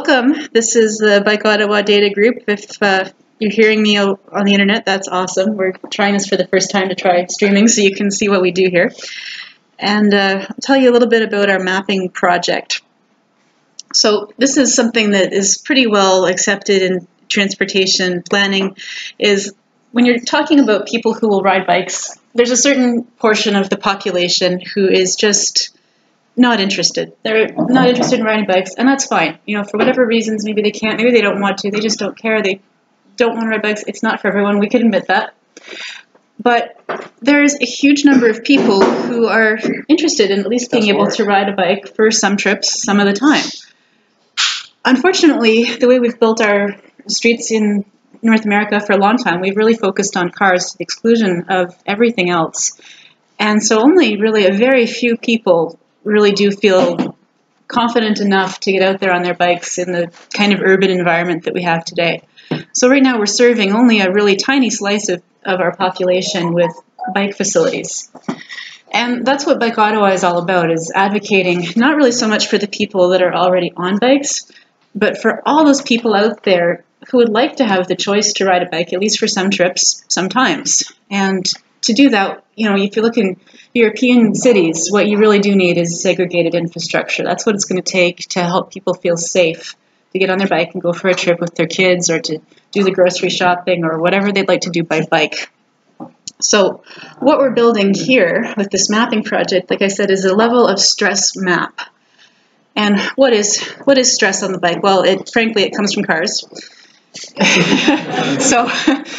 Welcome. This is the Bike Ottawa data group. If you're hearing me on the internet, that's awesome. We're trying this for the first time to try streaming so you can see what we do here. And I'll tell you a little bit about our mapping project. So this is something that is pretty well accepted in transportation planning, is when you're talking about people who will ride bikes, there's a certain portion of the population who is just not interested. They're not interested in riding bikes, and that's fine. You know, for whatever reasons, maybe they can't, maybe they don't want to, they just don't care, they don't want to ride bikes. It's not for everyone, we can admit that. But there's a huge number of people who are interested in at least being able to ride a bike for some trips, some of the time. Unfortunately, the way we've built our streets in North America for a long time, we've really focused on cars to the exclusion of everything else. And so only really a very few people really do feel confident enough to get out there on their bikes in the kind of urban environment that we have today. So right now we're serving only a really tiny slice of our population with bike facilities. And that's what Bike Ottawa is all about, is advocating not really so much for the people that are already on bikes, but for all those people out there who would like to have the choice to ride a bike, at least for some trips, sometimes. And to do that, you know, if you look in European cities, what you really do need is segregated infrastructure. That's what it's going to take to help people feel safe to get on their bike and go for a trip with their kids, or to do the grocery shopping, or whatever they'd like to do by bike. So what we're building here with this mapping project, like I said, is a level of stress map. And what is stress on the bike? Well, frankly, it comes from cars. So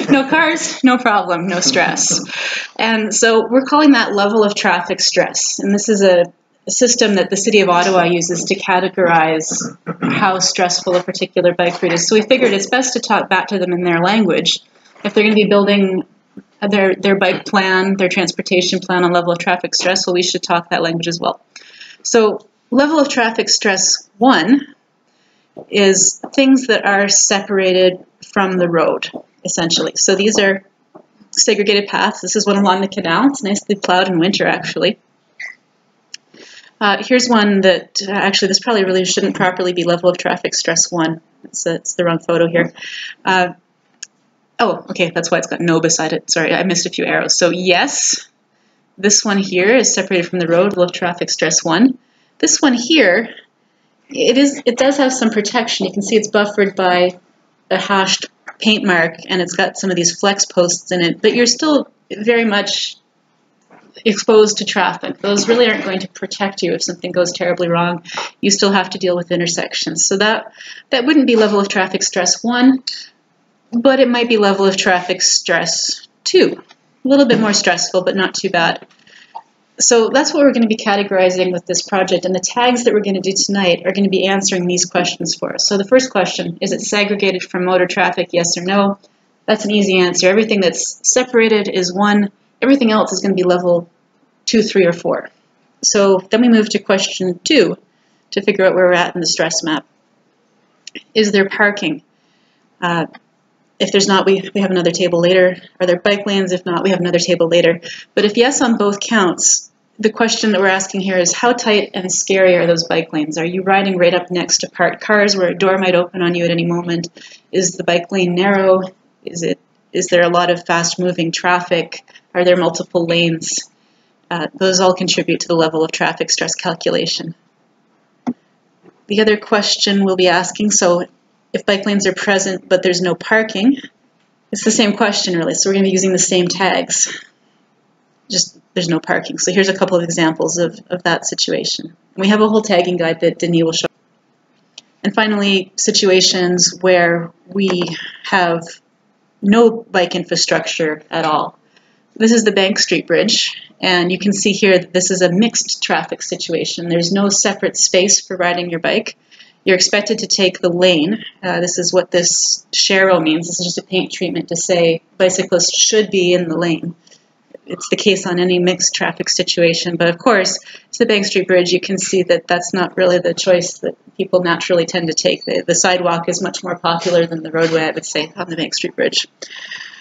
no cars, no problem, no stress. And so we're calling that level of traffic stress. And this is a system that the city of Ottawa uses to categorize how stressful a particular bike route is. So we figured it's best to talk back to them in their language. If they're going to be building their bike plan, their transportation plan on level of traffic stress, well, we should talk that language as well. So level of traffic stress 1 is things that are separated from the road, essentially. So these are segregated paths. This is one along the canal. It's nicely plowed in winter, actually. Here's one that, actually, this probably really shouldn't properly be level of traffic stress 1. It's the wrong photo here. Oh, okay, that's why it's got no beside it. Sorry, I missed a few arrows. So yes, this one here is separated from the road, level of traffic stress 1. This one here, it does have some protection. You can see it's buffered by a hashed paint mark, and it's got some of these flex posts in it, but you're still very much exposed to traffic. Those really aren't going to protect you if something goes terribly wrong. You still have to deal with intersections. So that wouldn't be level of traffic stress 1, but it might be level of traffic stress 2. A little bit more stressful, but not too bad. So that's what we're going to be categorizing with this project, and the tags that we're going to do tonight are going to be answering these questions for us. So the first question, is it segregated from motor traffic, yes or no? That's an easy answer. Everything that's separated is 1. Everything else is going to be level 2, 3, or 4. So then we move to question 2 to figure out where we're at in the stress map. Is there parking? If there's not, we have another table later. Are there bike lanes? If not, we have another table later. But if yes on both counts, the question that we're asking here is how tight and scary are those bike lanes? Are you riding right up next to parked cars where a door might open on you at any moment? Is the bike lane narrow? Is there a lot of fast-moving traffic? Are there multiple lanes? Those all contribute to the level of traffic stress calculation. The other question we'll be asking, so if bike lanes are present but there's no parking, it's the same question really, so we're going to be using the same tags. Just there's no parking. So here's a couple of examples of that situation. We have a whole tagging guide that Denis will show. And finally, situations where we have no bike infrastructure at all. This is the Bank Street Bridge, and you can see here that this is a mixed traffic situation. There's no separate space for riding your bike. You're expected to take the lane. This is what this arrow means. This is just a paint treatment to say bicyclists should be in the lane. It's the case on any mixed traffic situation, but of course, it's the Bank Street Bridge. You can see that that's not really the choice that people naturally tend to take. The sidewalk is much more popular than the roadway, I would say, on the Bank Street Bridge.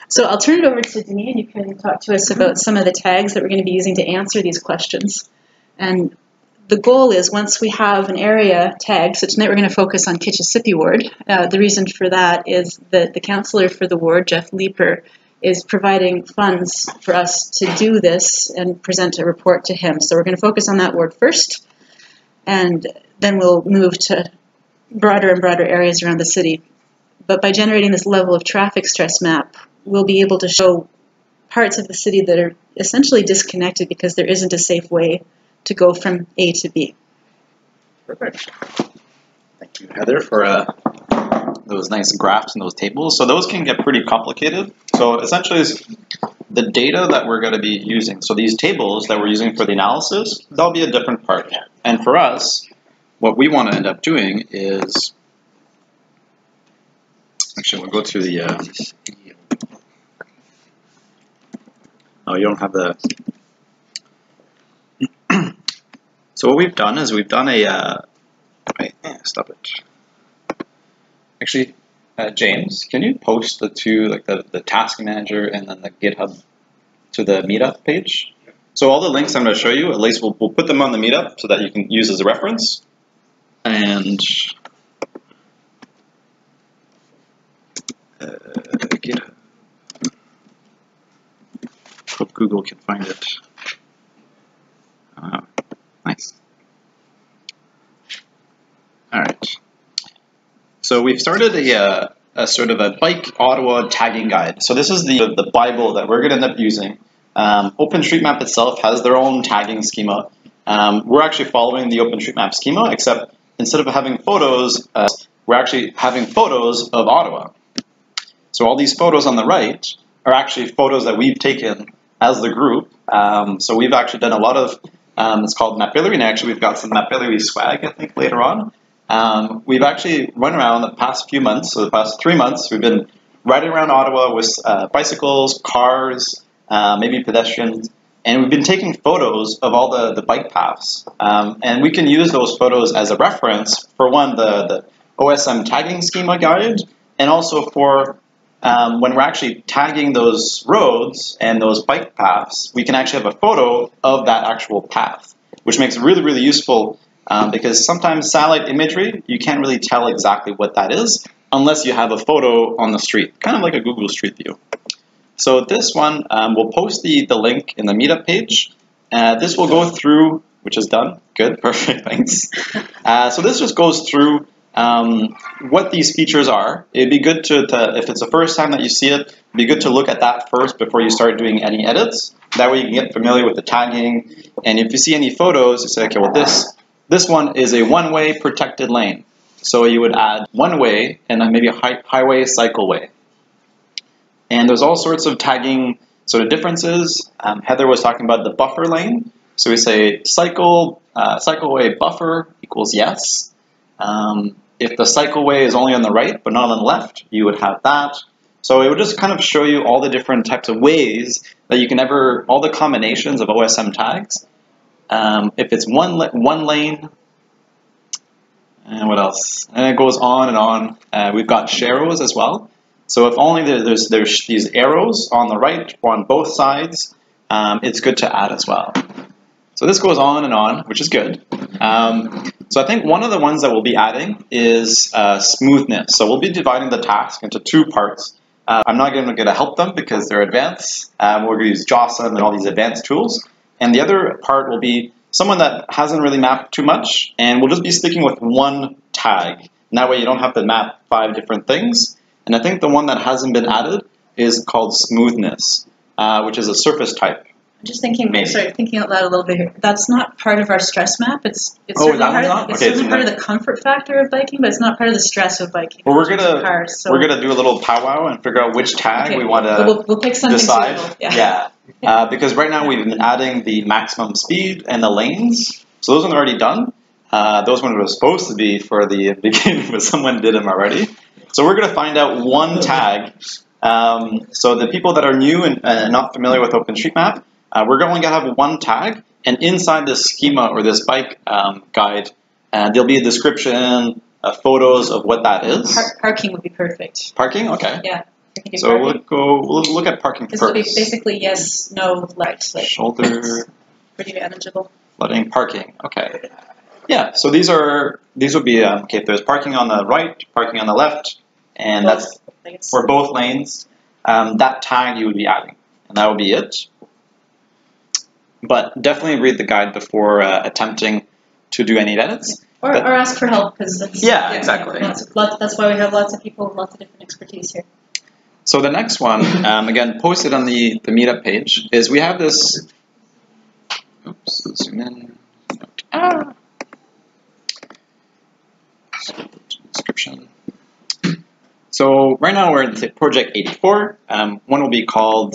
So I'll turn it over to Denis, and you can talk to us about some of the tags that we're going to be using to answer these questions. And the goal is once we have an area tagged, so tonight we're going to focus on Kitchissippi Ward. The reason for that is that the councillor for the ward, Jeff Leeper, is providing funds for us to do this and present a report to him. So we're going to focus on that ward first, and then we'll move to broader and broader areas around the city. But by generating this level of traffic stress map, we'll be able to show parts of the city that are essentially disconnected because there isn't a safe way to go from A to B. Perfect. Thank you, Heather, for those nice graphs and those tables. So those can get pretty complicated. So essentially, is the data that we're going to be using. So these tables that we're using for the analysis, that'll be a different part. And for us, what we want to end up doing is, actually, we'll go to the. Oh, you don't have the. So what we've done is we've done a. Wait, stop it. Actually, James, can you post the two, like the task manager and then the GitHub to the meetup page? So all the links I'm going to show you, at least we'll put them on the meetup so that you can use as a reference. And GitHub. Hope Google can find it. Nice. All right. So we've started a sort of a bike Ottawa tagging guide. So this is the Bible that we're going to end up using. OpenStreetMap itself has their own tagging schema. We're actually following the OpenStreetMap schema, except instead of having photos, we're actually having photos of Ottawa. So all these photos on the right are actually photos that we've taken as the group. So we've actually done a lot of, it's called Mapillary, and actually we've got some Mapillary swag, I think, later on. We've actually run around the past few months, so the past 3 months, we've been riding around Ottawa with bicycles, cars, maybe pedestrians, and we've been taking photos of all the bike paths. And we can use those photos as a reference for one, the OSM tagging schema guide, and also for when we're actually tagging those roads and those bike paths, we can actually have a photo of that actual path, which makes it really, really useful because sometimes satellite imagery, you can't really tell exactly what that is unless you have a photo on the street, kind of like a Google Street View. So this one, we'll post the link in the meetup page. This will go through, which is done. Good, perfect, thanks. So this just goes through what these features are. It'd be good to, if it's the first time that you see it, it'd be good to look at that first before you start doing any edits. That way you can get familiar with the tagging. And if you see any photos, you say, okay, well this one is a one-way protected lane. So you would add one-way and then maybe a highway, cycleway. And there's all sorts of tagging sort of differences. Heather was talking about the buffer lane. So we say cycleway buffer equals yes. If the cycleway is only on the right but not on the left, you would have that. So it would just kind of show you all the different types of ways that you can all the combinations of OSM tags. If it's one lane, and what else? And it goes on and on. We've got sharrows as well. So if only there's these arrows on the right or on both sides, it's good to add as well. So this goes on and on, which is good. So I think one of the ones that we'll be adding is smoothness. So we'll be dividing the task into two parts. I'm not going to help them because they're advanced. We're going to use JOSM and all these advanced tools. And the other part will be someone that hasn't really mapped too much, and we'll just be sticking with one tag. And that way you don't have to map 5 different things. And I think the one that hasn't been added is called smoothness, which is a surface type. I'm just thinking, thinking out loud a little bit here. That's not part of our stress map. It's certainly part of the comfort factor of biking, but it's not part of the stress of biking. Well, we're gonna do a little powwow and figure out which tag we want to we'll pick something decide. Suitable. Yeah. Because right now we've been adding the maximum speed and the lanes. So those ones are already done. Those ones were supposed to be for the beginning, but someone did them already. So we're gonna find out one tag. So the people that are new and not familiar with OpenStreetMap, we're only going to have one tag, and inside this schema or this bike guide, there'll be a description, photos of what that is. Parking would be perfect. Parking? Okay. Yeah. So we'll look at parking first. This will be basically yes, no, right. Shoulder. Pretty manageable. flooding, parking. Okay. Yeah. So these would be okay. If there's parking on the right, parking on the left, and that's for both lanes. That tag you would be adding, and that would be it. But definitely read the guide before attempting to do any edits. Or ask for help, because exactly. That's why we have lots of people with lots of different expertise here. So the next one, again, posted on the meetup page, is we have this. Oops, zoom in. Description. So right now we're in project 84. One will be called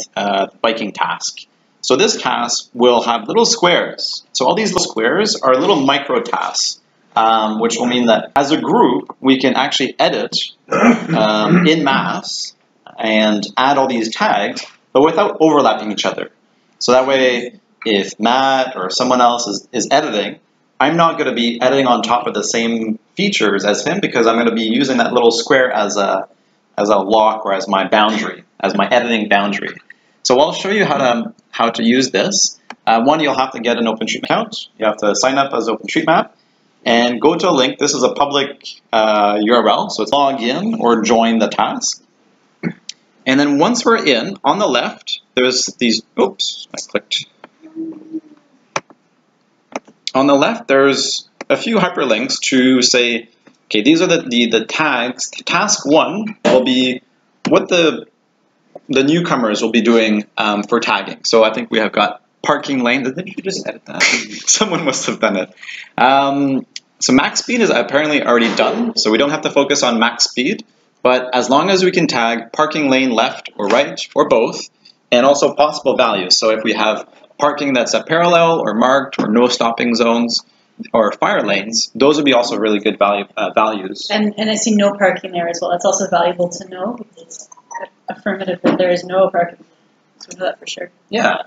biking task. So this task will have little squares. So all these little squares are little micro tasks, which will mean that as a group, we can actually edit in mass and add all these tags, but without overlapping each other. So that way, if Matt or someone else is editing, I'm not going to be editing on top of the same features as him, because I'm going to be using that little square as a lock or as my boundary, as my editing boundary. So I'll show you how to use this. One, you'll have to get an OpenStreetMap account. You have to sign up as OpenStreetMap and go to a link. This is a public URL, so it's log in or join the task. And then once we're in, on the left, there's these, oops, I clicked. On the left, there's a few hyperlinks to say, okay, these are the tags. Task 1 will be what the newcomers will be doing for tagging. So I think we have got parking lane. Did you just edit that? Someone must have done it. So max speed is apparently already done, so we don't have to focus on max speed. But as long as we can tag parking lane left or right or both, and also possible values. So if we have parking that's a parallel or marked or no stopping zones or fire lanes, those would be also really good values. And I see no parking there as well. That's also valuable to know, because it's affirmative that there is no parking. So we know that for sure. Yeah.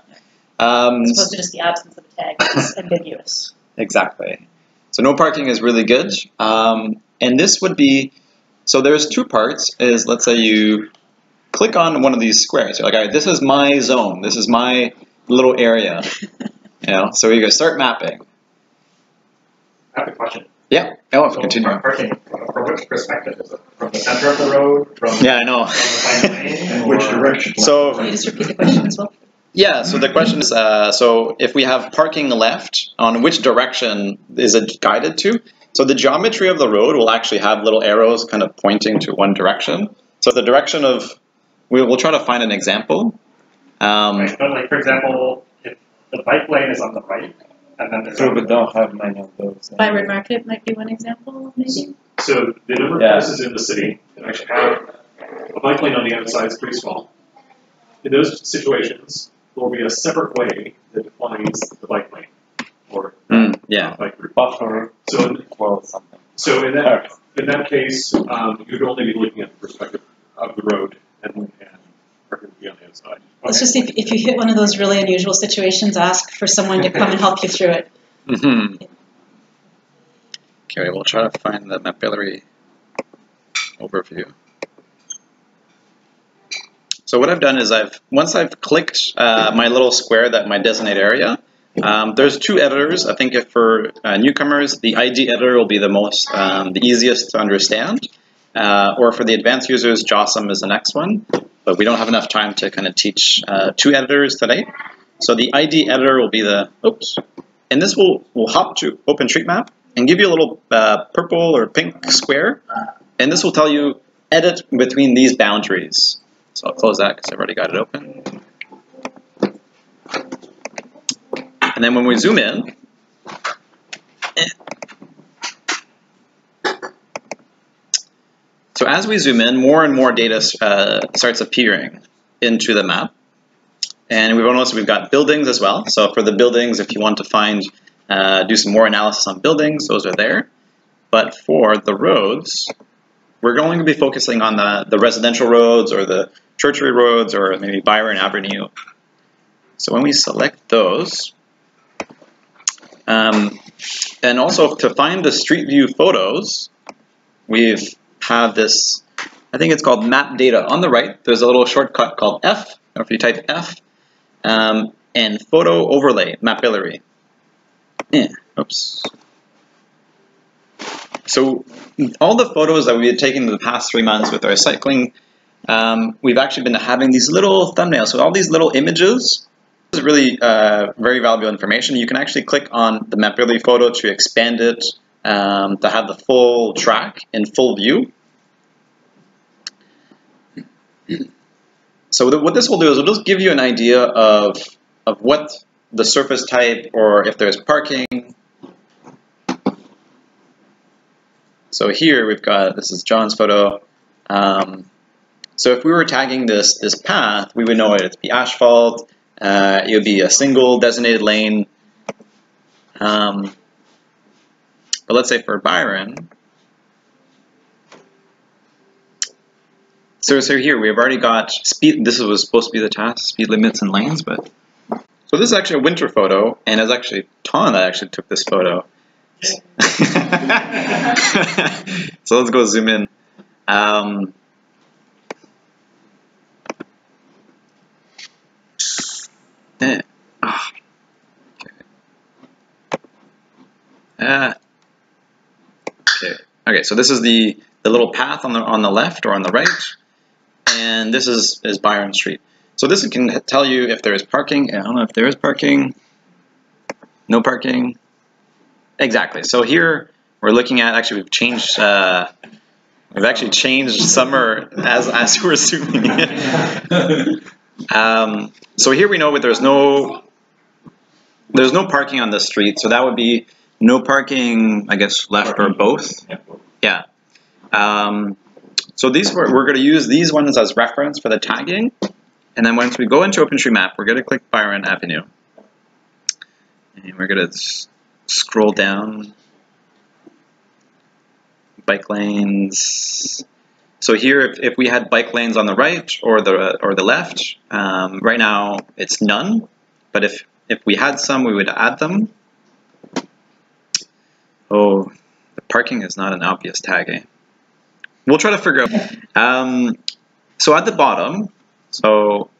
As opposed to just the absence of a tag. It's ambiguous. Exactly. So no parking is really good. And this would be, so there's two parts, is let's say you click on one of these squares. You're like, all right, this is my zone. This is my little area. So you go start mapping. I have a question. Yeah. Oh, so continue. Parking, from which perspective is it? From the center of the road? Yeah, I know. From the lane? And which direction? So, can you just repeat the question as well? Yeah, so the question is, so if we have parking left, on which direction is it guided to? So the geometry of the road will actually have little arrows kind of pointing to one direction. So the direction of, we'll try to find an example. Right, but like, for example, if the bike lane is on the right, and then there's... So we don't have many of those. Byward Market might be one example, maybe? So the number of places in the city that actually have a bike lane on the outside is pretty small. In those situations, there will be a separate way that defines the bike lane or bike route. Buffer. So, something. So in that case, you'd only be looking at the perspective of the road and parking would be on the outside. Let's just see, if you hit one of those really unusual situations, ask for someone to come and help you through it. Mm-hmm. Okay, we'll try to find the mapillary overview. So what I've done is once I've clicked my little square, my designated area, there's two editors. I think if for newcomers, the ID editor will be the easiest to understand. Or for the advanced users, JOSM is the next one. But we don't have enough time to kind of teach two editors today. So the ID editor will be and this will hop to OpenStreetMap and give you a little purple or pink square. And this will tell you edit between these boundaries. So I'll close that because I've already got it open. And then when we zoom in, so as we zoom in, more and more data starts appearing into the map. And we've noticed we've got buildings as well. So for the buildings, if you want to do some more analysis on buildings, those are there. But for the roads, we're going to be focusing on the residential roads or the tertiary roads or maybe Byron Avenue. So when we select those, and also to find the street view photos, we have this, I think it's called map data. On the right, there's a little shortcut called F, or if you type F, and photo overlay, mapillary. Oops. So all the photos that we had taken in the past 3 months with our cycling, we've actually been having these little thumbnails. So all these little images is really very valuable information. You can actually click on the Mapability photo to expand it, to have the full track in full view. So what this will do is it'll just give you an idea of what the surface type, or if there's parking. So here we've got, this is John's photo. So if we were tagging this path, we would know it would be asphalt. It would be a single designated lane. But let's say for Byron, so here we have already got speed. This was supposed to be the task, speed limits and lanes, but so this is actually a winter photo, and it's actually Ton that actually took this photo. So let's go zoom in. Okay, so this is the little path on the left or on the right, and this is Byron Street. So this can tell you if there is parking. I don't know if there is parking. No parking. Exactly. So here we're looking at, actually we've changed. We've actually changed summer as we're zooming in. So here we know that there's no parking on this street. So that would be no parking, I guess, left or both. Yeah. So these we're going to use these ones as reference for the tagging, and then once we go into OpenStreetMap, we're going to click Byron Avenue, and we're going to scroll down. Bike lanes. So here, if we had bike lanes on the right or the left, right now it's none. But if we had some, we would add them. Oh, the parking is not an obvious tag, eh? We'll try to figure out. So at the bottom, so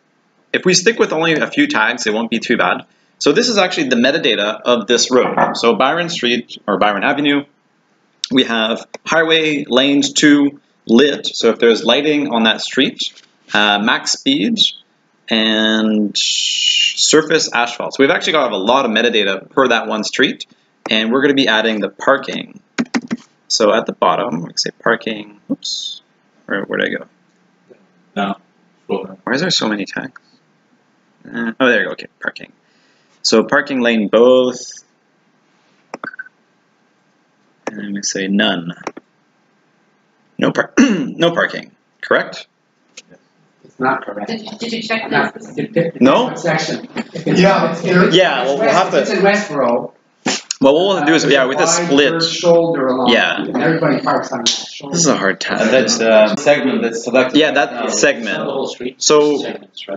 if we stick with only a few tags, it won't be too bad. So this is actually the metadata of this road. So Byron Street or Byron Avenue, we have highway, lanes 2, lit. So if there's lighting on that street, max speed, and surface asphalt. So we've actually got a lot of metadata per that one street, and we're going to be adding the parking. So at the bottom, we say parking. Oops, where'd I go? No. Why is there so many tags? Oh, there you go. Okay, parking. So parking lane both, and we say none. No parking. Correct? It's not correct. Did you check that? No? What section? Yeah, well, we'll have to. It's in West Row. Well, what we'll do is, yeah, with a split. Shoulder along. Yeah. And everybody parks on that shoulder. This is a hard task. And that's the segment that's selected. Yeah, that segment. So,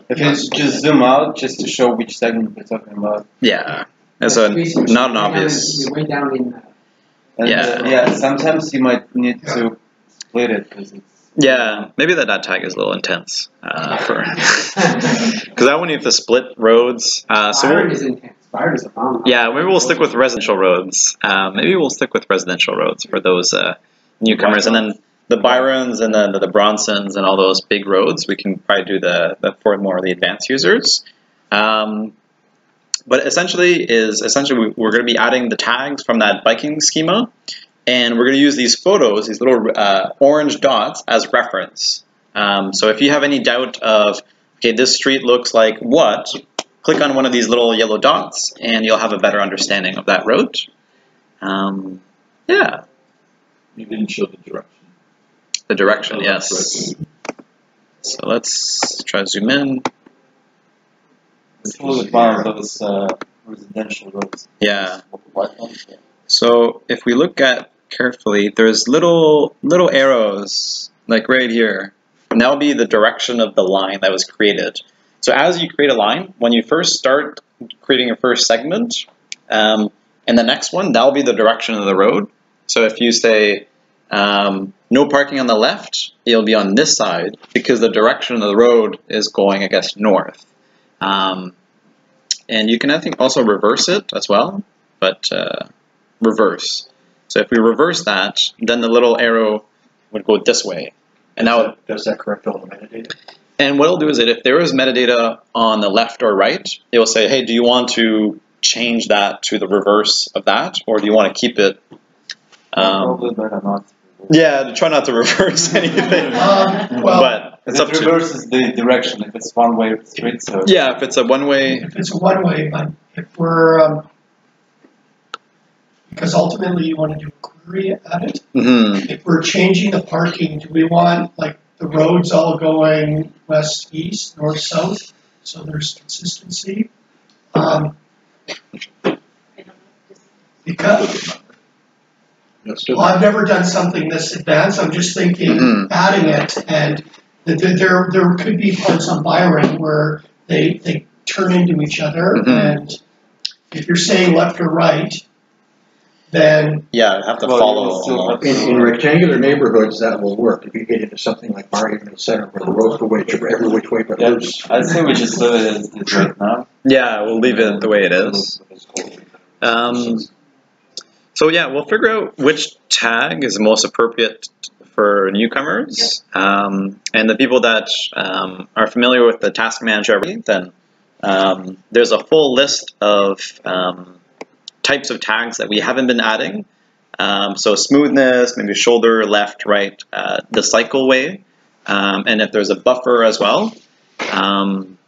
If you just zoom out, just to show which segment we're talking about. yeah, that's not an obvious. You're way down in. And, Yeah. sometimes you might need to split it because it's. Yeah, maybe that tag is a little intense because I want you to split roads. So Byron is intense. Byron is a bomb. yeah, maybe we'll stick with residential roads. Maybe we'll stick with residential roads for those newcomers, and then the Byrons and then the Bronsons and all those big roads. We can probably do the for more of the advanced users. But essentially, we're going to be adding the tags from that biking schema, and we're going to use these photos, these little orange dots, as reference. So if you have any doubt of, okay, this street looks like what, click on one of these little yellow dots, and you'll have a better understanding of that road. Yeah. You didn't show the direction. The direction, yes. So let's try to zoom in. It's a little bit one of those residential roads. Yeah. So if we look at carefully, there's little arrows, like right here, and that'll be the direction of the line that was created. So as you create a line, when you first start creating your first segment, and the next one, that'll be the direction of the road. So if you say no parking on the left, it'll be on this side because the direction of the road is going, I guess, north. And you can, I think, also reverse it as well. but reverse. So if we reverse that, then the little arrow would go this way. And now, does that correct all the metadata? and what it'll do is that if there is metadata on the left or right, it will say, hey, do you want to change that to the reverse of that, or do you want to keep it? Probably better not. Yeah, to try not to reverse anything. But it's up It to reverses the direction if it's one way street. So yeah, if it's a one-way. If it's a one-way, but if we're, because ultimately you want to do a query at it. Mm-hmm. If we're changing the parking, do we want like the roads all going west-east, north-south, so there's consistency? Because well, I've never done something this advanced. I'm just thinking adding it, and there could be parts on Byron where they turn into each other, and if you're saying left or right, then Yeah, I have to follow. In rectangular neighborhoods, that will work. If you get into something like Barrington in the center, where the roads go every which way but loose. I think we just leave it as it is right now. Yeah, we'll leave it the way it is. So yeah, we'll figure out which tag is most appropriate for newcomers, and the people that are familiar with the task manager. Then there's a full list of types of tags that we haven't been adding. So smoothness, maybe shoulder, left, right, the cycle way, and if there's a buffer as well. And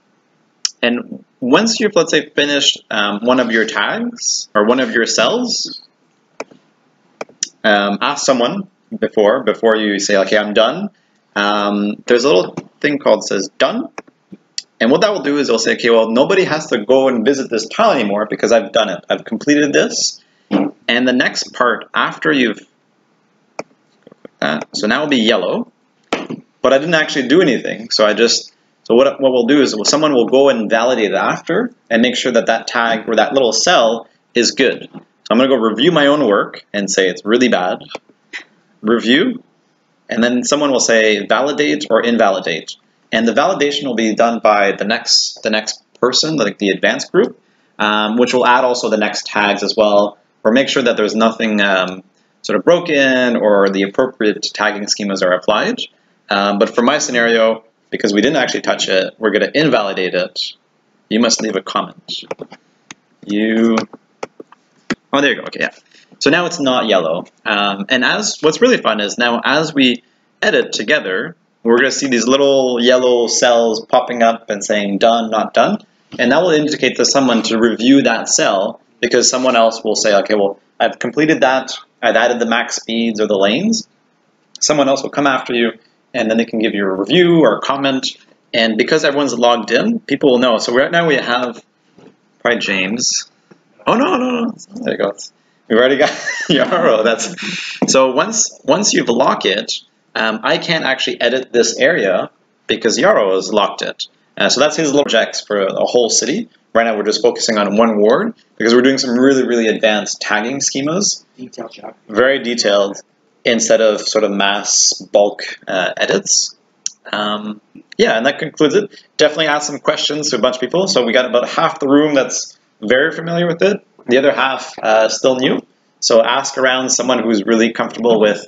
once you've, let's say, finished one of your tags or one of your cells, ask someone before you say, okay, I'm done. There's a little thing called says done. And what that will do is it'll say, okay, well, nobody has to go and visit this tile anymore because I've done it. I've completed this. And the next part after you've, so now it'll be yellow, but I didn't actually do anything. So what we'll do is someone will go and validate it after and make sure that that tag or that little cell is good. So I'm going to go review my own work and say it's really bad. Review. And then someone will say validate or invalidate. And the validation will be done by the next person, like the advanced group, which will add also the next tags as well, or make sure that there's nothing sort of broken or the appropriate tagging schemas are applied. But for my scenario, because we didn't actually touch it, we're going to invalidate it. You must leave a comment. Oh, there you go. Okay, yeah. So now it's not yellow. And what's really fun is now as we edit together, we're going to see these little yellow cells popping up and saying done, not done. And that will indicate to someone to review that cell because someone else will say, okay, well, I've completed that. I've added the max speeds or the lanes. Someone else will come after you, and then they can give you a review or a comment. And because everyone's logged in, people will know. So right now we have probably James. Oh, no. There you go. We've already got Yarrow. So once you've locked it, I can't actually edit this area because Yarrow has locked it. So that's his little projects for the whole city. Right now we're just focusing on one ward because we're doing some really, really advanced tagging schemas. Detailed job. Very detailed instead of sort of mass bulk edits. Yeah, and that concludes it. Definitely ask some questions to a bunch of people. So we got about half the room that's very familiar with it. The other half still new. So ask around someone who's really comfortable with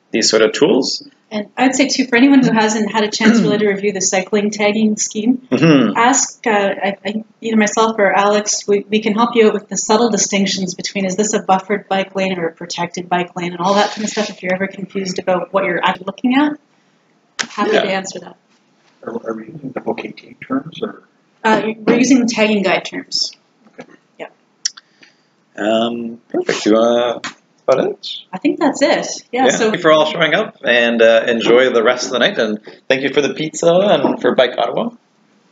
these sort of tools. And I'd say too, for anyone who hasn't had a chance really to review the cycling tagging scheme, ask either myself or Alex. We can help you out with the subtle distinctions between is this a buffered bike lane or a protected bike lane and all that kind of stuff. If you're ever confused about what you're looking at, happy to answer that. Are we using the OKT terms or? We're using the tagging guide terms. Okay. Yeah. Perfect. About it? I think that's it. Yeah. So thank you for all showing up and enjoy the rest of the night. And thank you for the pizza and for Bike Ottawa.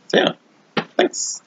So yeah, thanks.